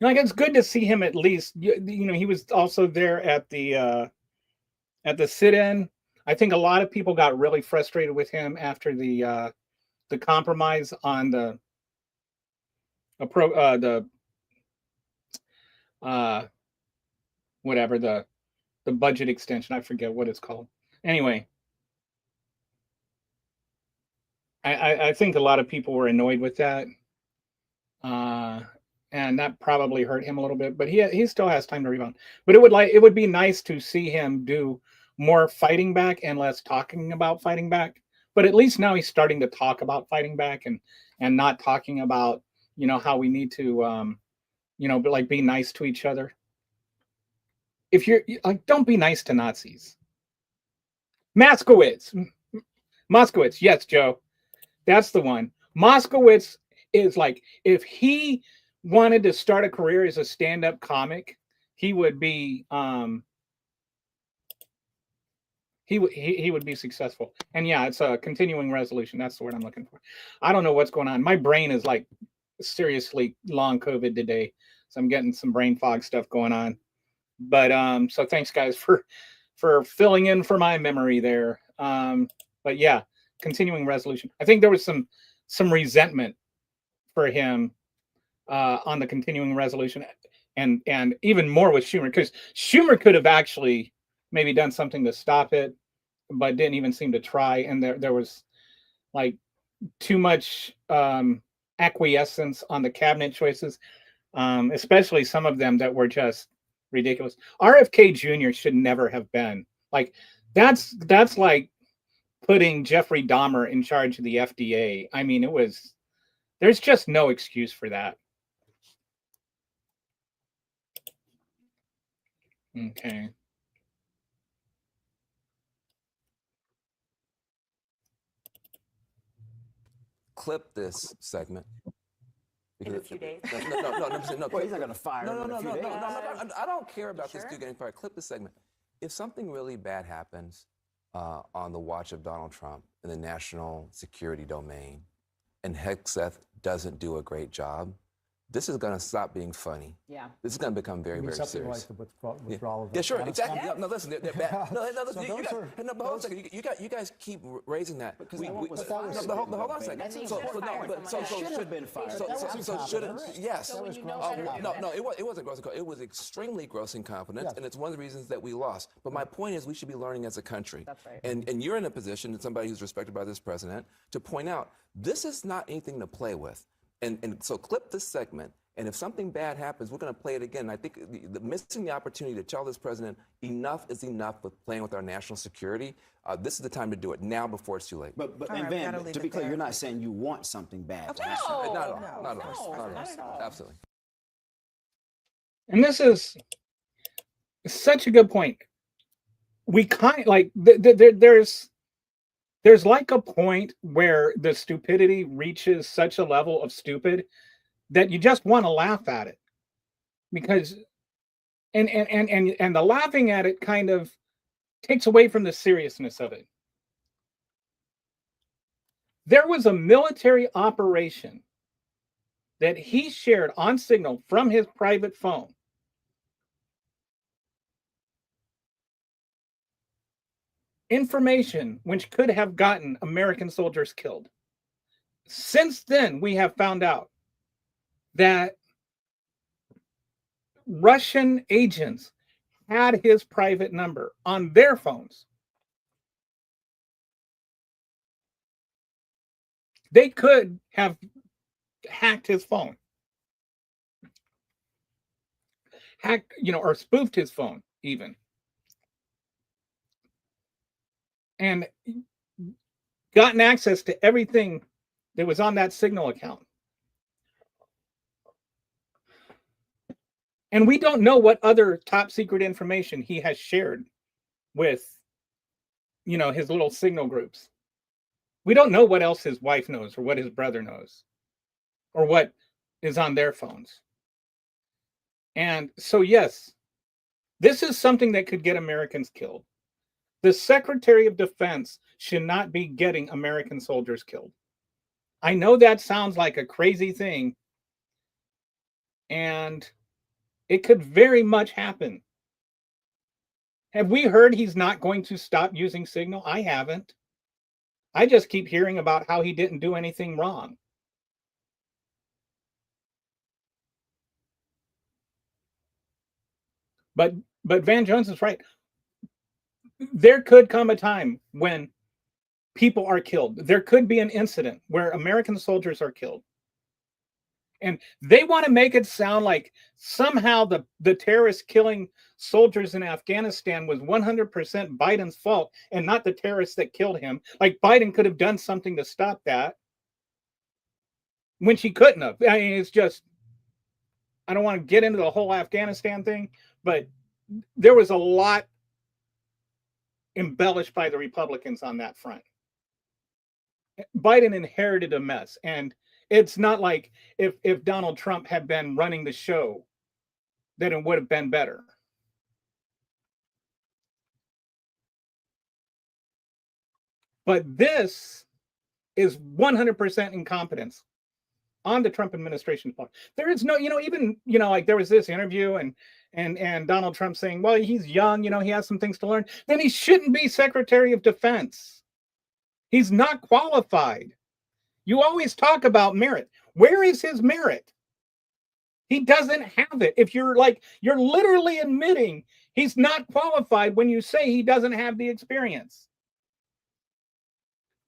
it's good to see him at least. He was also there at the sit-in. I think a lot of people got really frustrated with him after the compromise on the budget extension. I forget what it's called. Anyway, I think a lot of people were annoyed with that. And that probably hurt him a little bit, but he still has time to rebound. But it would be nice to see him do more fighting back and less talking about fighting back. But at least now he's starting to talk about fighting back and not talking about how we need to be nice to each other. If you're don't be nice to Nazis. Moskowitz, yes, Joe, that's the one. Moskowitz is if he wanted to start a career as a stand-up comic, he would be he would be successful. And yeah, it's a continuing resolution. That's the word I'm looking for. I don't know what's going on. My brain is seriously long COVID today, so I'm getting some brain fog stuff going on. But so thanks guys for filling in for my memory there. But yeah, continuing resolution. I think there was some resentment for him on the continuing resolution, and even more with Schumer, because Schumer could have actually maybe done something to stop it, but didn't even seem to try. And there was too much acquiescence on the cabinet choices, especially some of them that were just ridiculous. RFK Jr. should never have been that's like putting Jeffrey Dahmer in charge of the FDA. I mean, there's just no excuse for that. Okay. clip this segment. In a few days. No. Well, he's not going to fire No, him in a few days. I don't care about this Sure? dude getting fired. Clip this segment. If something really bad happens on the watch of Donald Trump in the national security domain, and Hegseth doesn't do a great job, this is going to stop being funny. Yeah. This is going to become very, very something serious. like the withdrawal of Yeah, sure, Afghanistan. exactly. No, listen, they're bad. No, listen, So you those guys, are- no, but hold on a second. You guys keep raising that. Because that was fired. Hold on a second. That should have been fired. So should it? Yes. So when you know better, No, it wasn't gross incompetence. It was extremely gross incompetence, Yes. and it's one of the reasons that we lost. But my point is, we should be learning as a country. That's right. And you're in a position, as somebody who's respected by this president, to point out this is not anything to play with. And so clip this segment. And if something bad happens, we're going to play it again. I think missing the opportunity to tell this president enough is enough with playing with our national security. This is the time to do it now before it's too late. But All and right, we Van, gotta leave to be it clear, there. you're not saying you want something bad to happen. No, Not at all. no, Not at no, all. not at all. Absolutely. And this is such a good point. We kind like there's like a point where the stupidity reaches such a level of stupid that you just want to laugh at it, because and the laughing at it kind of takes away from the seriousness of it. There was a military operation that he shared on Signal from his private phone. Information which could have gotten American soldiers killed. Since then, we have found out that Russian agents had his private number on their phones. They could have hacked his phone, or spoofed his phone even, and gotten access to everything that was on that Signal account. And we don't know what other top secret information he has shared with, his little Signal groups. We don't know what else his wife knows, or what his brother knows, or what is on their phones. And so, yes, this is something that could get Americans killed. The Secretary of Defense should not be getting American soldiers killed. I know that sounds like a crazy thing, and it could very much happen. Have we heard he's not going to stop using Signal? I haven't. I just keep hearing about how he didn't do anything wrong. But Van Jones is right. There could come a time when people are killed. There could be an incident where American soldiers are killed. And they want to make it sound like somehow the terrorist killing soldiers in Afghanistan was 100% Biden's fault and not the terrorists that killed him. Like Biden could have done something to stop that when she couldn't have. I mean, it's just, I don't want to get into the whole Afghanistan thing, but there was a lot embellished by the Republicans on that front. Biden inherited a mess, and it's not like if Donald Trump had been running the show, then it would have been better. But this is 100% incompetence on the Trump administration's part. There is no, like there was this interview and Donald Trump saying, well, he's young, he has some things to learn. Then he shouldn't be Secretary of Defense. He's not qualified. You always talk about merit. Where is his merit? He doesn't have it. If you're literally admitting he's not qualified when you say he doesn't have the experience.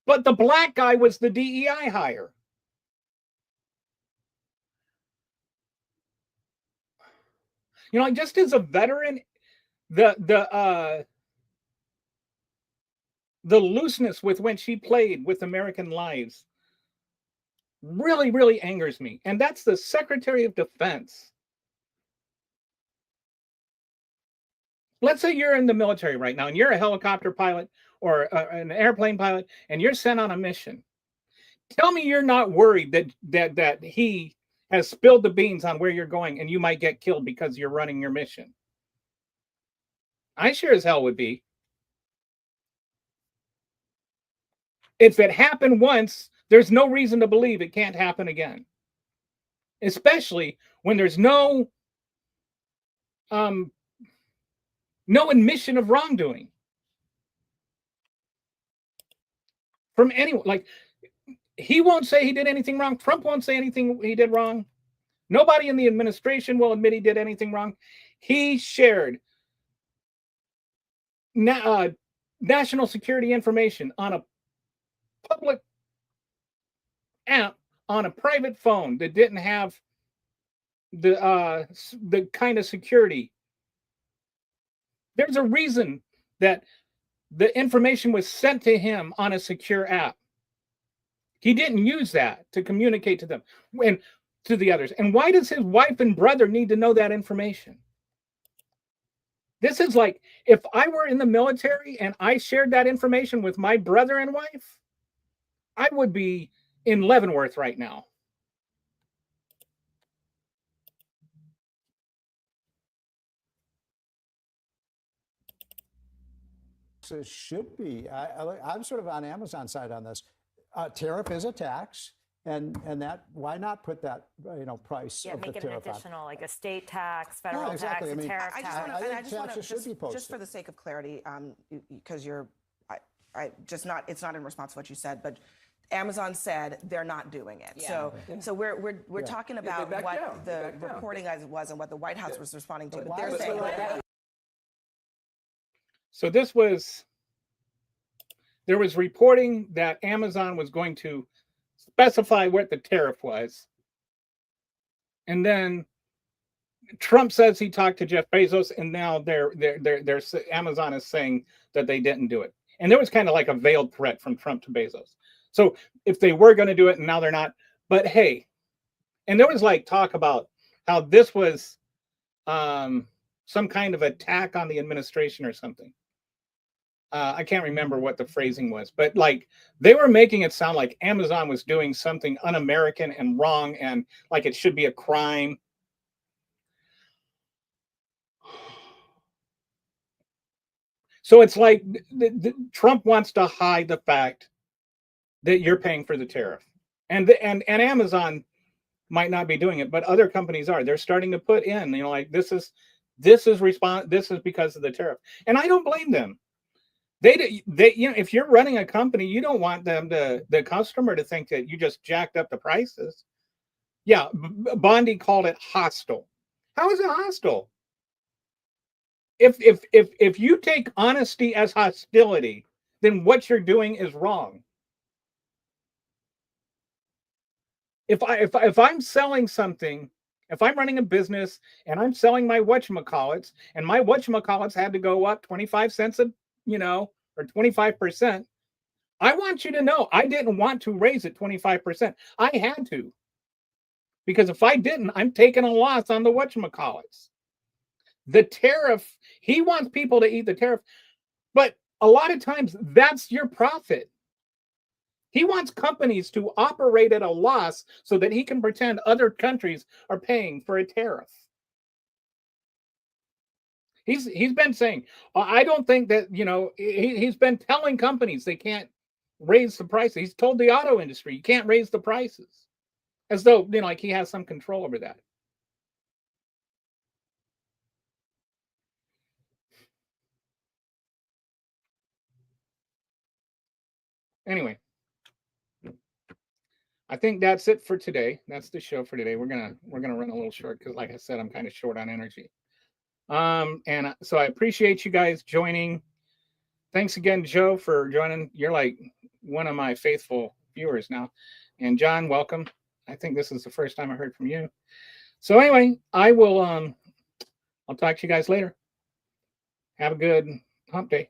But the black guy was the DEI hire. Just as a veteran, the looseness with which he played with American lives really, really angers me. And that's the Secretary of Defense. Let's say you're in the military right now and you're a helicopter pilot or an airplane pilot and you're sent on a mission. Tell me you're not worried that he has spilled the beans on where you're going and you might get killed because you're running your mission. I sure as hell would be. If it happened once, there's no reason to believe it can't happen again. Especially when there's no admission of wrongdoing from anyone. Like, he won't say he did anything wrong. Trump won't say anything he did wrong. Nobody in the administration will admit he did anything wrong. He shared national security information on a public app on a private phone that didn't have the kind of security. There's a reason that the information was sent to him on a secure app. He didn't use that to communicate to them and to the others. And why does his wife and brother need to know that information? This is like if I were in the military and I shared that information with my brother and wife, I would be in Leavenworth right now. So it should be. I'm sort of on Amazon's side on this. Tariff is a tax, and that why not put that price of make the it an tariff additional, like a state tax, federal exactly. tax, I mean, tariff I tax. just want to should be posted. Just for the sake of clarity, because it's not in response to what you said, but Amazon said they're not doing it. Yeah. So we're talking about what the reporting was and what the White House was responding to. But they're saying so there was reporting that Amazon was going to specify what the tariff was. And then Trump says he talked to Jeff Bezos, and now Amazon is saying that they didn't do it. And there was kind of like a veiled threat from Trump to Bezos. So if they were going to do it and now they're not, but hey, and there was like talk about how this was some kind of attack on the administration or something. I can't remember what the phrasing was, but like they were making it sound like Amazon was doing something un-American and wrong and like it should be a crime. So it's like Trump wants to hide the fact that you're paying for the tariff, and Amazon might not be doing it, but other companies are. They're starting to put in, like this is because of the tariff, and I don't blame them. They if you're running a company, you don't want the customer to think that you just jacked up the prices. Yeah, Bondi called it hostile. How is it hostile? If you take honesty as hostility, then what you're doing is wrong. If I'm selling something, if I'm running a business and I'm selling my whatchamacallits, and my whatchamacallits had to go up 25 cents or 25%, I want you to know I didn't want to raise it 25%. I had to. Because if I didn't, I'm taking a loss on the whatchamacallits. The tariff, he wants people to eat the tariff, but a lot of times that's your profit. He wants companies to operate at a loss so that he can pretend other countries are paying for a tariff. He's been saying, I don't think that, he's been telling companies they can't raise the prices. He's told the auto industry, you can't raise the prices. As though, like he has some control over that. Anyway, I think that's it for today. That's the show for today. We're gonna run a little short because, like I said, I'm kind of short on energy. And so I appreciate you guys joining. Thanks again, Joe, for joining. You're like one of my faithful viewers now. And John, welcome. I think this is the first time I heard from you. So anyway, I will I'll talk to you guys later. Have a good hump day.